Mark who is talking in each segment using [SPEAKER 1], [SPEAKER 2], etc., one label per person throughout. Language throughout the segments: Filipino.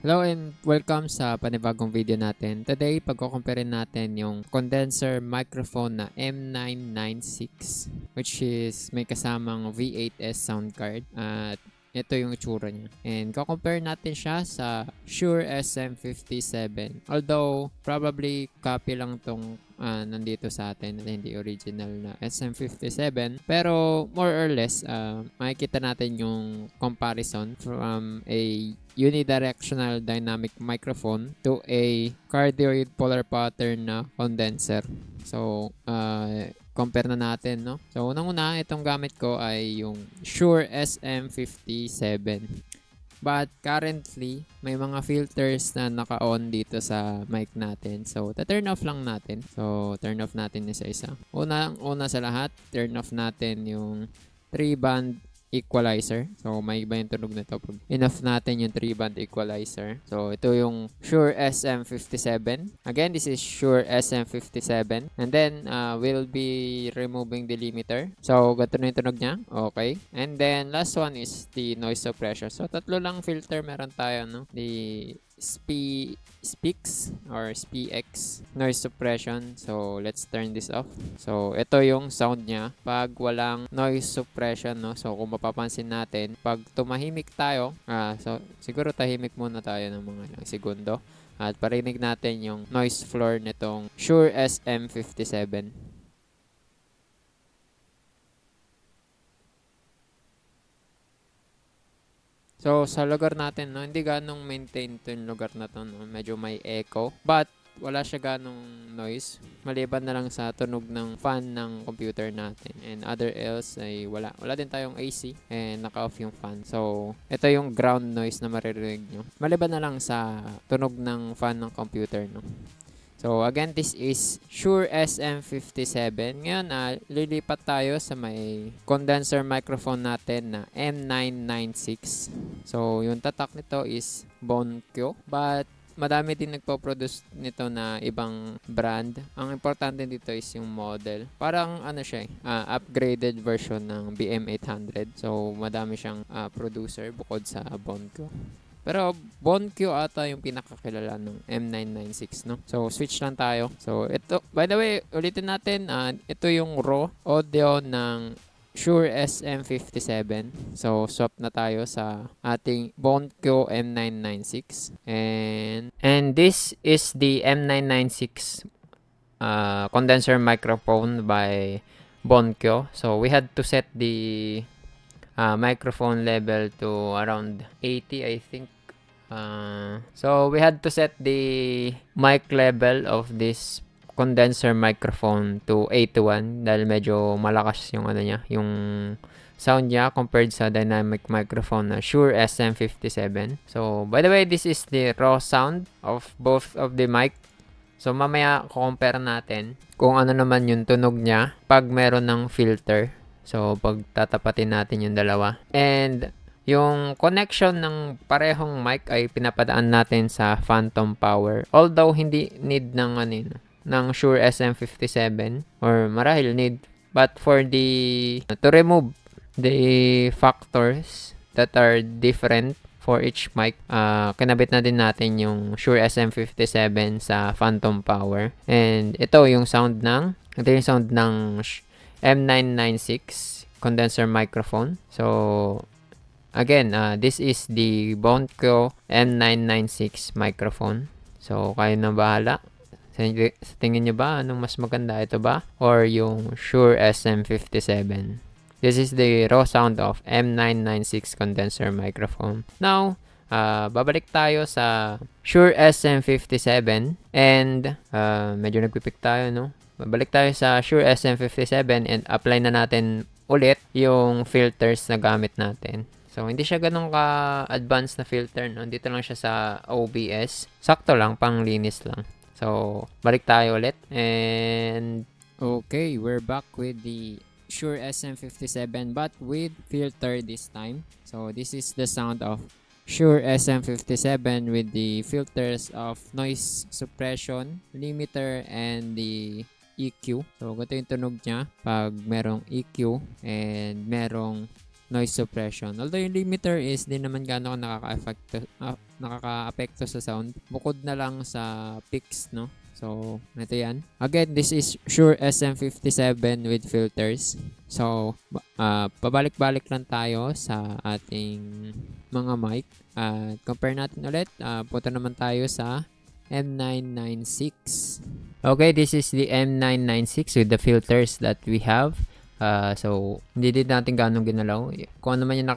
[SPEAKER 1] Hello and welcome sa panibagong video natin. Today, pagkukumpare natin yung condenser microphone na M996 which is may kasamang V8S sound card at ito yung itsura niya. And kukompare natin siya sa Shure SM57. Although, probably copy lang tong nandito sa atin at hindi original na SM57. Pero more or less, makikita natin yung comparison from a unidirectional dynamic microphone to a cardioid polar pattern na condenser. So, compare na natin, no? So, unang-una, itong gamit ko ay yung Shure SM57. But currently, may mga filters na naka-on dito sa mic natin. So, turn off lang natin. So, turn off natin isa-isa. Una sa lahat, turn off natin yung 3-band equalizer. So, may iba yung tunog nito pag enough natin yung 3-band equalizer. So, ito yung Shure SM57. Again, this is Shure SM57. And then, we'll be removing the limiter. So, gato na yung tunog niya. Okay. And then, last one is the noise suppression. So, tatlo lang filter meron tayo, no? The Speaks or SPX noise suppression. So, let's turn this off. So, ito yung sound niya pag walang noise suppression, no? So, kung mapapansin natin, pag tumahimik tayo, so, siguro tahimik muna tayo ng mga ilang segundo at parinig natin yung noise floor nitong Shure SM57. So, sa lugar natin, no, hindi ganong maintain to yung lugar na to, no? Medyo may echo. But, wala siya ganong noise. Maliban na lang sa tunog ng fan ng computer natin. And other else ay wala. Wala din tayong AC and naka-off yung fan. So, ito yung ground noise na maririnig nyo. Maliban na lang sa tunog ng fan ng computer, no? So, again, this is Shure SM57. Ngayon, lilipat tayo sa may condenser microphone natin na M996. So, yung tatak nito is Bonkyo. But, madami din nagpo-produce nito na ibang brand. Ang importante dito is yung model. Parang siya, upgraded version ng BM800. So, madami siyang producer bukod sa Bonkyo. Pero Bonkyo ata yung pinakakilala ng M996, no? So, switch lang tayo. So, ito, by the way, ulitin natin, ito yung raw audio ng Shure SM57. So, swap na tayo sa ating Bonkyo M996. And this is the M996 condenser microphone by Bonkyo. So, we had to set the microphone level to around 80, I think. So we had to set the mic level of this condenser microphone to 81 dahil medyo malakas yung yung sound niya compared sa dynamic microphone na Shure SM57. So by the way, this is the raw sound of both of the mic. So mamaya compare natin kung ano naman yung tunog niya pag meron ng filter. So pag tatapatin natin yung dalawa. And yung connection ng parehong mic ay pinapadaan natin sa phantom power. Although hindi need ng Shure SM57 or marahil need, but for to remove the factors that are different for each mic, kinabit na din natin yung Shure SM57 sa phantom power. And ito yung sound ng M996 condenser microphone. So again, this is the Bonkyo M996 microphone. So, kayo na bahala. Sa tingin nyo ba, anong mas maganda? Ito ba? Or yung Shure SM57? This is the raw sound of M996 condenser microphone. Now, babalik tayo sa Shure SM57 and medyo nagpipik tayo, no? Babalik tayo sa Shure SM57 and apply na natin ulit yung filters na gamit natin. So, hindi siya ganun ka-advanced na filter, no? Dito lang siya sa OBS. Sakto lang, pang linis lang. So, balik tayo ulit. And, okay, we're back with the Shure SM57 but with filter this time. So, this is the sound of Shure SM57 with the filters of noise suppression, limiter, and the EQ. So, ganito yung tunog niya pag merong EQ and merong noise suppression. Although yung limiter is di naman gaano nakaka-apekto sa sound. Bukod na lang sa peaks, no? So, ito yan. Again, this is Shure SM57 with filters. So, pabalik-balik lang tayo sa ating mga mic. Compare natin ulit. Punta naman tayo sa M996. Okay, this is the M996 with the filters that we have. So, hindi din natin ganong ginalaw. Kung ano man yung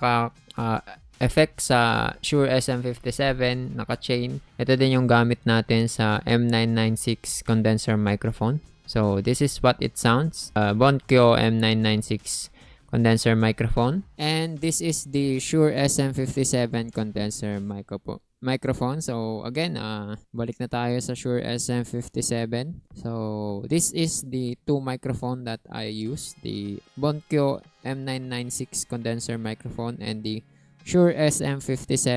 [SPEAKER 1] effect sa Shure SM57 naka-chain. Ito din yung gamit natin sa M996 condenser microphone. So, this is what it sounds. Bonkyo M996 condenser microphone. And this is the Shure SM57 condenser microphone. So, again, balik na tayo sa Shure SM57. So, this is the two microphone that I use. The Bonkyo M996 condenser microphone and the Shure SM57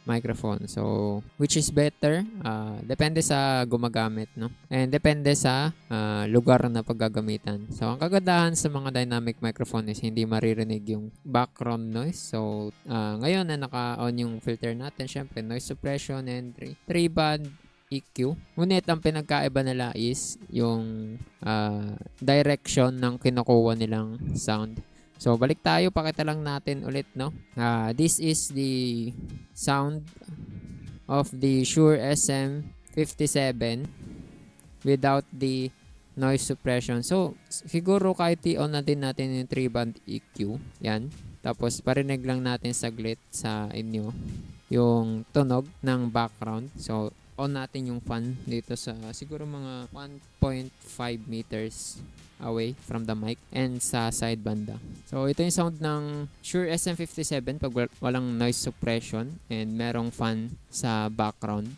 [SPEAKER 1] microphone. So, which is better? Depende sa gumagamit, no? And depende sa lugar na paggagamitan. So, ang kagandahan sa mga dynamic microphone is hindi maririnig yung background noise. So, ngayon na naka-on yung filter natin, syempre, noise suppression and 3-band EQ. Ngunit ang pinagkaiba nila is yung direction ng kinukuha nilang sound. So, balik tayo. Pakita lang natin ulit, no? This is the sound of the Shure SM57 without the noise suppression. So, siguro kahit i-on na din natin yung 3-band EQ. Yan. Tapos, parinig lang natin saglit sa inyo yung tunog ng background. So, on natin yung fan dito sa siguro mga 1.5 meters away from the mic and sa side banda. So, ito yung sound ng Shure SM57 pag walang noise suppression and merong fan sa background.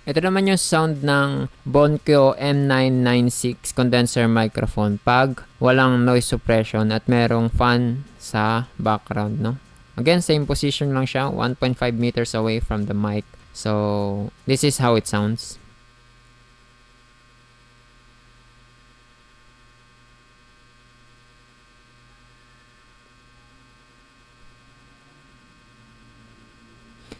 [SPEAKER 1] Ito naman yung sound ng Bonkyo M996 condenser microphone pag walang noise suppression at merong fan sa background, no? Again, same position lang siya, 1.5 meters away from the mic. So, this is how it sounds.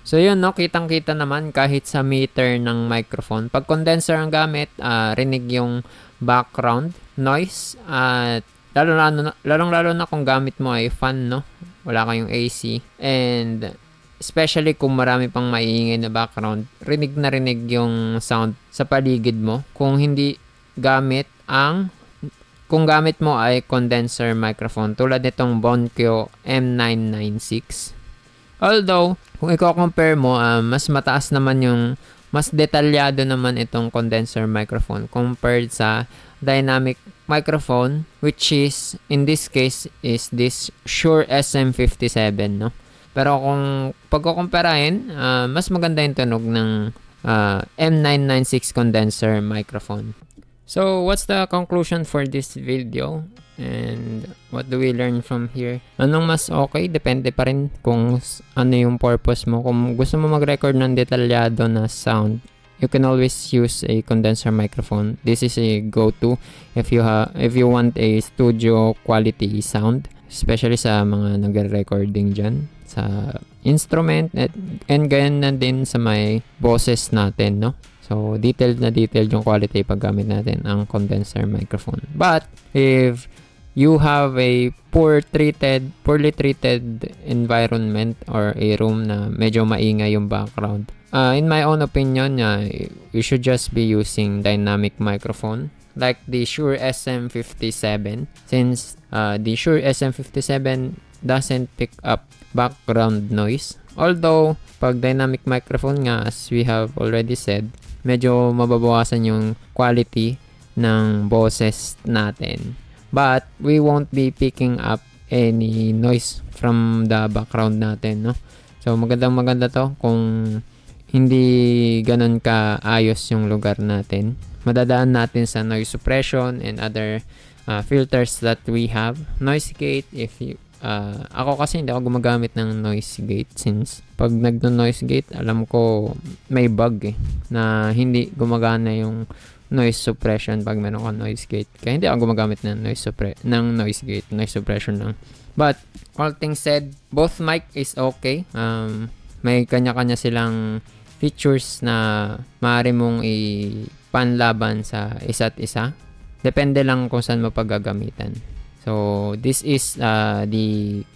[SPEAKER 1] So yun, no, kitang-kita naman kahit sa meter ng microphone. Pag condenser ang gamit, rinig yung background noise at lalong-lalo na kung gamit mo ay fan, no? Wala kayong AC. And especially kung marami pang maiingay na background, rinig na rinig yung sound sa paligid mo. Kung gamit mo ay condenser microphone tulad nitong Bonkyo M996. Although, kung i-compare mo, mas mataas naman mas detalyado naman itong condenser microphone compared sa dynamic microphone, which is, in this case, is this Shure SM57, no? Pero kung pagkukumparahin, mas maganda yung tunog ng M996 condenser microphone. So, what's the conclusion for this video? And what do we learn from here? Anong mas okay? Depende pa rin kung ano yung purpose mo. Kung gusto mo mag-record ng detalyado na sound, you can always use a condenser microphone. This is a go-to if you want a studio quality sound, especially sa mga nagre-recording dyan sa instrument and ganyan na din sa may boses natin, no? So, detailed yung quality paggamit natin ang condenser microphone. But, if you have a poorly treated environment or a room na medyo maingay yung background, in my own opinion, you should just be using dynamic microphone like the Shure SM57, since the Shure SM57 doesn't pick up background noise. Although, pag dynamic microphone nga, as we have already said, medyo mababawasan yung quality ng boses natin. But, we won't be picking up any noise from the background natin, no? So, maganda to kung hindi ganun kaayos yung lugar natin. Madadaan natin sa noise suppression and other filters that we have. Noise gate, Ako kasi hindi ako gumagamit ng noise gate since pag nagno-noise gate, alam ko may bug na hindi gumagana yung noise suppression pag meron ka noise gate. Kaya hindi ako gumagamit ng noise gate, noise suppression lang. But all things said, both mic is okay. May kanya-kanya silang features na maaari mong ipanlaban sa isa't isa. Depende lang kung saan mo paggagamitan. So, this is the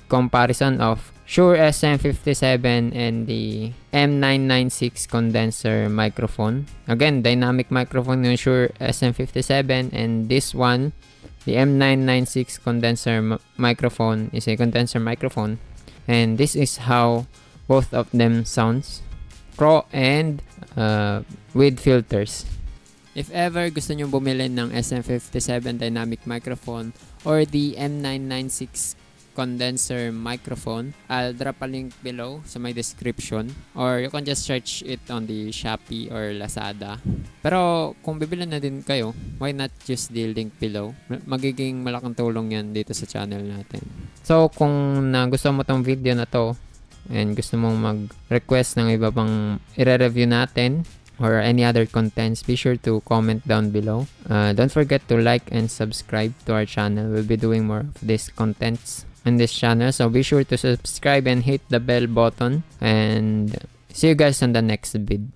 [SPEAKER 1] comparison of Shure SM57 and the M996 condenser microphone. Again, dynamic microphone yung Shure SM57, and this one, the M996 condenser microphone, is a condenser microphone. And this is how both of them sounds. Pro and with filters. If ever gusto nyo bumili ng SM57 dynamic microphone or the M996 condenser microphone, I'll drop a link below sa my description, or you can just search it on the Shopee or Lazada. Pero kung bibili na din kayo, why not use the link below? Magiging malaking tulong yan dito sa channel natin. So kung gusto mo tong video na to and gusto mong mag-request ng iba pang i-review natin or any other contents, be sure to comment down below. Don't forget to like and subscribe to our channel. We'll be doing more of these contents on this channel, so be sure to subscribe and hit the bell button, and see you guys on the next vid.